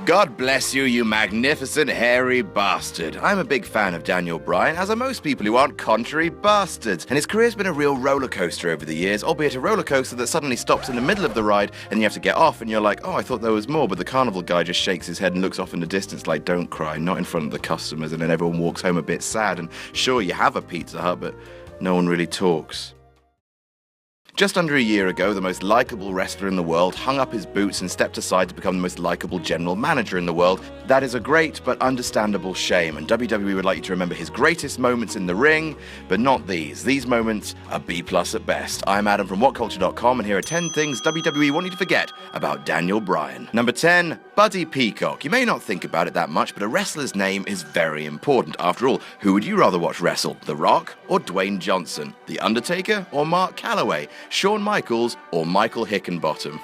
God bless you, you magnificent hairy bastard. I'm a big fan of Daniel Bryan, as are most people who aren't contrary bastards, and his career's been a real roller coaster over the years, albeit a roller coaster that suddenly stops in the middle of the ride and you have to get off and you're like, oh, I thought there was more, but the carnival guy just shakes his head and looks off in the distance like, don't cry, not in front of the customers, and then everyone walks home a bit sad, and sure, you have a Pizza Hut, but no one really talks. Just under a year ago, the most likeable wrestler in the world hung up his boots and stepped aside to become the most likeable general manager in the world. That is a great but understandable shame, and WWE would like you to remember his greatest moments in the ring, but not these. These moments are B+ at best. I'm Adam from WhatCulture.com, and here are 10 things WWE want you to forget about Daniel Bryan. Number 10, Buddy Peacock. You may not think about it that much, but a wrestler's name is very important. After all, who would you rather watch wrestle, The Rock or Dwayne Johnson? The Undertaker or Mark Calloway? Shawn Michaels or Michael Hickenbottom?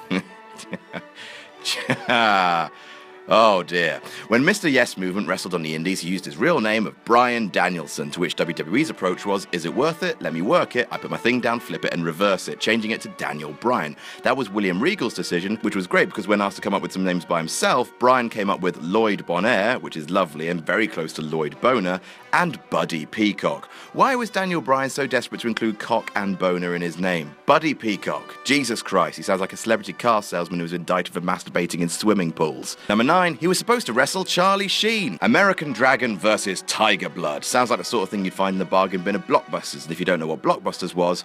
Oh dear. When Mr. Yes Movement wrestled on the Indies, he used his real name of Bryan Danielson, to which WWE's approach was, is it worth it? Let me work it. I put my thing down, flip it, and reverse it, changing it to Daniel Bryan. That was William Regal's decision, which was great because when asked to come up with some names by himself, Bryan came up with Lloyd Bonaire, which is lovely and very close to Lloyd Boner, and Buddy Peacock. Why was Daniel Bryan so desperate to include cock and boner in his name? Buddy Peacock. Jesus Christ, he sounds like a celebrity car salesman who was indicted for masturbating in swimming pools. Number 9, he was supposed to wrestle Charlie Sheen. American Dragon versus Tiger Blood. Sounds like the sort of thing you'd find in the bargain bin of Blockbusters, and if you don't know what Blockbusters was,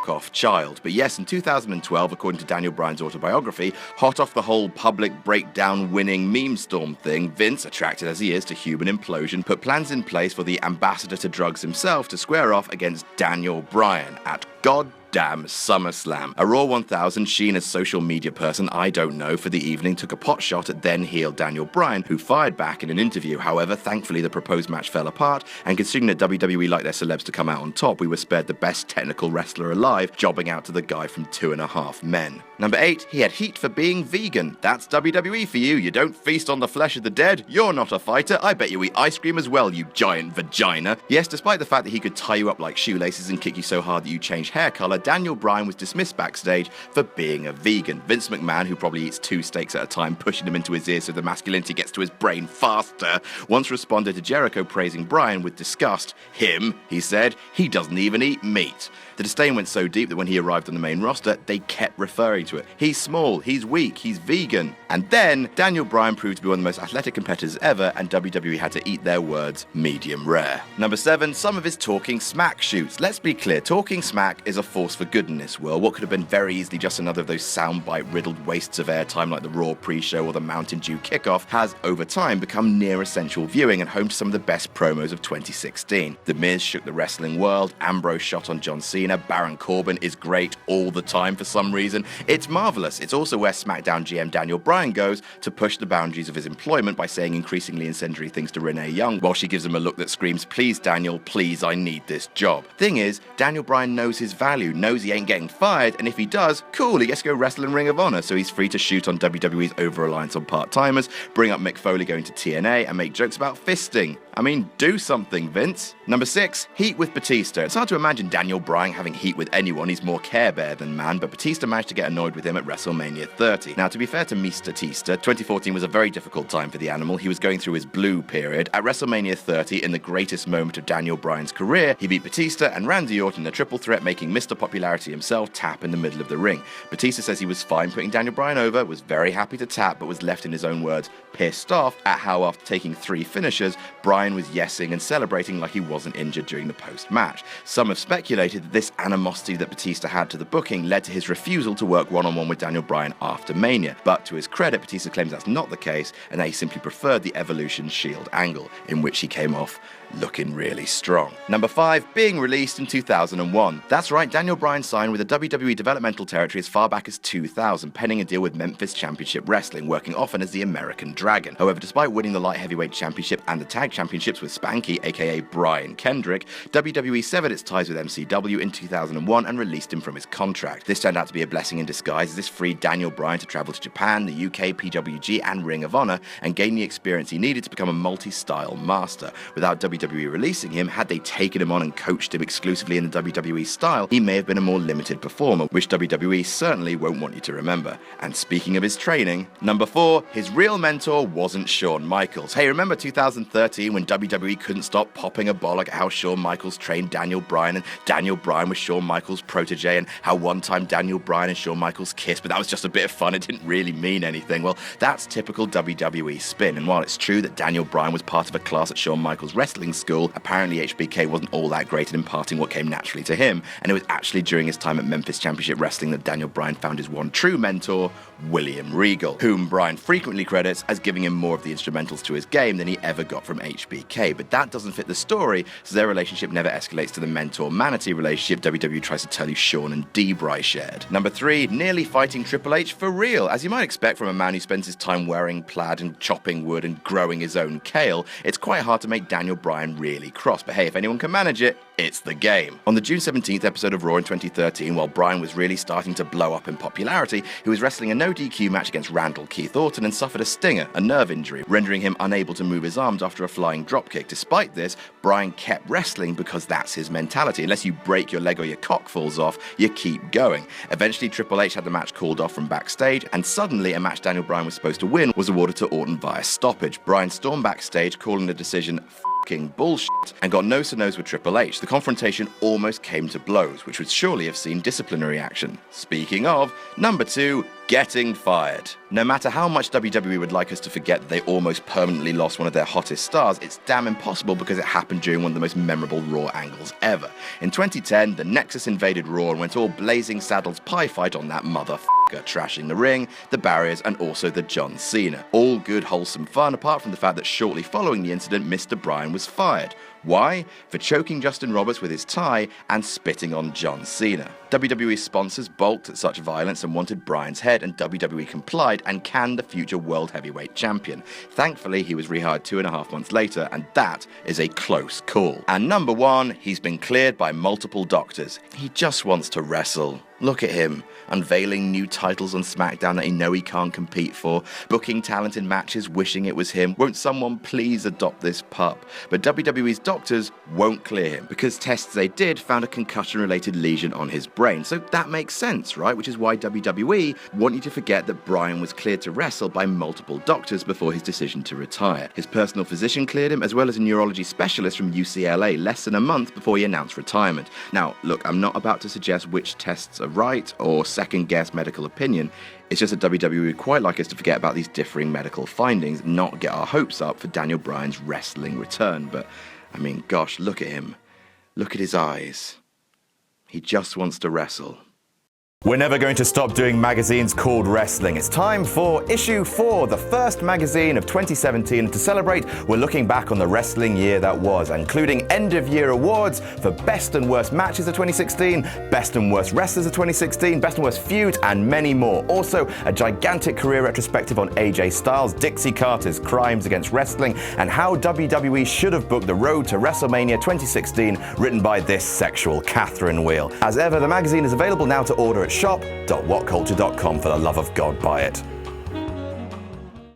off child. But yes, in 2012, according to Daniel Bryan's autobiography, hot off the whole public breakdown winning meme storm thing, Vince, attracted as he is to human implosion, put plans in place for the ambassador to drugs himself to square off against Daniel Bryan at goddamn SummerSlam. A Raw 1000, Sheen as social media person, I don't know, for the evening took a pot shot at then heel Daniel Bryan, who fired back in an interview. However, thankfully the proposed match fell apart, and considering that WWE like their celebs to come out on top, we were spared the best technical wrestler alive, jobbing out to the guy from 2.5 Men. Number 8, he had heat for being vegan. That's WWE for you. You don't feast on the flesh of the dead. You're not a fighter. I bet you eat ice cream as well, you giant vagina. Yes, despite the fact that he could tie you up like shoelaces and kick you so hard that you change hair color, Daniel Bryan was dismissed backstage for being a vegan. Vince McMahon, who probably eats 2 steaks at a time, pushing them into his ears so the masculinity gets to his brain faster, once responded to Jericho praising Bryan with disgust. Him, he said, he doesn't even eat meat. The disdain went so deep that when he arrived on the main roster, they kept referring to it. He's small, he's weak, he's vegan. And then, Daniel Bryan proved to be one of the most athletic competitors ever, and WWE had to eat their words medium rare. Number 7, some of his talking smack shoots. Let's be clear, talking smack is a force for good in this world. What could have been very easily just another of those soundbite-riddled wastes of airtime like the Raw pre-show or the Mountain Dew kickoff has, over time, become near essential viewing and home to some of the best promos of 2016. The Miz shook the wrestling world, Ambrose shot on John Cena, Baron Corbin is great all the time for some reason. It's marvelous. It's also where SmackDown GM Daniel Bryan goes to push the boundaries of his employment by saying increasingly incendiary things to Renee Young, while she gives him a look that screams, please Daniel, please, I need this job. Thing is, Daniel Bryan knows his value, knows he ain't getting fired, and if he does, cool, he gets to go wrestle in Ring of Honor, so he's free to shoot on WWE's over-reliance on part-timers, bring up Mick Foley going to TNA, and make jokes about fisting. I mean, do something, Vince. Number 6, heat with Batista. It's hard to imagine Daniel Bryan having heat with anyone. He's more Care Bear than man, but Batista managed to get annoyed with him at WrestleMania 30. Now, to be fair to Mr. Batista, 2014 was a very difficult time for the animal. He was going through his blue period. At WrestleMania 30, in the greatest moment of Daniel Bryan's career, he beat Batista and Randy Orton in a triple threat, making Mr. Popularity himself tap in the middle of the ring. Batista says he was fine putting Daniel Bryan over, was very happy to tap, but was left, in his own words, pissed off at how after taking 3 finishers, Bryan was yesing and celebrating like he wasn't injured during the post-match. Some have speculated that this animosity that Batista had to the booking led to his refusal to work one-on-one with Daniel Bryan after Mania, but to his credit, Batista claims that's not the case and that he simply preferred the Evolution Shield angle, in which he came off looking really strong. Number 5, being released in 2001. That's right, Daniel Bryan signed with the WWE developmental territory as far back as 2000, penning a deal with Memphis Championship Wrestling, working often as the American Dragon. However, despite winning the Light Heavyweight Championship and the Tag Championships with Spanky, aka Brian Kendrick, WWE severed its ties with MCW in 2001 and released him from his contract. This turned out to be a blessing in disguise, as this freed Daniel Bryan to travel to Japan, the UK, PWG, and Ring of Honor, and gain the experience he needed to become a multi-style master. Without WWE WWE releasing him, had they taken him on and coached him exclusively in the WWE style, he may have been a more limited performer, which WWE certainly won't want you to remember. And speaking of his training, number 4, his real mentor wasn't Shawn Michaels. Hey, remember 2013 when WWE couldn't stop popping a bollock at how Shawn Michaels trained Daniel Bryan, and Daniel Bryan was Shawn Michaels' protege, and how one time Daniel Bryan and Shawn Michaels kissed, but that was just a bit of fun, it didn't really mean anything. Well, that's typical WWE spin, and while it's true that Daniel Bryan was part of a class at Shawn Michaels' wrestling school, apparently HBK wasn't all that great at imparting what came naturally to him, and it was actually during his time at Memphis Championship Wrestling that Daniel Bryan found his one true mentor, William Regal, whom Bryan frequently credits as giving him more of the instrumentals to his game than he ever got from HBK, but that doesn't fit the story, so their relationship never escalates to the mentor-manatee relationship WWE tries to tell you Shawn and D-Bry shared. Number 3, nearly fighting Triple H for real. As you might expect from a man who spends his time wearing plaid and chopping wood and growing his own kale, it's quite hard to make Daniel Bryan really cross, but hey, if anyone can manage it, it's the game. On the June 17th episode of Raw in 2013, while Bryan was really starting to blow up in popularity, he was wrestling a no DQ match against Randall Keith Orton and suffered a stinger, a nerve injury, rendering him unable to move his arms after a flying dropkick. Despite this, Bryan kept wrestling because that's his mentality. Unless you break your leg or your cock falls off, you keep going. Eventually, Triple H had the match called off from backstage, and suddenly a match Daniel Bryan was supposed to win was awarded to Orton via stoppage. Bryan stormed backstage, calling the decision bullshit, and got nose-to-nose with Triple H. The confrontation almost came to blows, which would surely have seen disciplinary action. Speaking of, number 2, getting fired. No matter how much WWE would like us to forget that they almost permanently lost one of their hottest stars, it's damn impossible because it happened during one of the most memorable Raw angles ever. In 2010, the Nexus invaded Raw and went all Blazing Saddles pie fight on that motherfucker, trashing the ring, the barriers, and also the John Cena. All good, wholesome fun, apart from the fact that shortly following the incident, Mr. Bryan was fired. Why? For choking Justin Roberts with his tie and spitting on John Cena. WWE sponsors balked at such violence and wanted Bryan's head, and WWE complied and canned the future World Heavyweight Champion. Thankfully, he was rehired 2.5 months later, and that is a close call. And number 1, he's been cleared by multiple doctors. He just wants to wrestle. Look at him, unveiling new titles on SmackDown that he can't compete for, booking talent in matches, wishing it was him. Won't someone please adopt this pup? But WWE's doctors won't clear him, because tests they did found a concussion-related lesion on his brain. So that makes sense, right? Which is why WWE want you to forget that Bryan was cleared to wrestle by multiple doctors before his decision to retire. His personal physician cleared him, as well as a neurology specialist from UCLA, less than a month before he announced retirement. Now, look, I'm not about to suggest which tests are right or second-guess medical opinion. It's just that WWE would quite like us to forget about these differing medical findings, not get our hopes up for Daniel Bryan's wrestling return. But, I mean, gosh, look at him. Look at his eyes. He just wants to wrestle. We're never going to stop doing magazines called wrestling. It's time for issue 4, the first magazine of 2017. And to celebrate, we're looking back on the wrestling year that was, including end-of-year awards for best and worst matches of 2016, best and worst wrestlers of 2016, best and worst feuds, and many more. Also, a gigantic career retrospective on AJ Styles, Dixie Carter's crimes against wrestling, and how WWE should have booked the road to WrestleMania 2016, written by this sexual Catherine Wheel. As ever, the magazine is available now to order at shop.whatculture.com. For the love of God, buy it.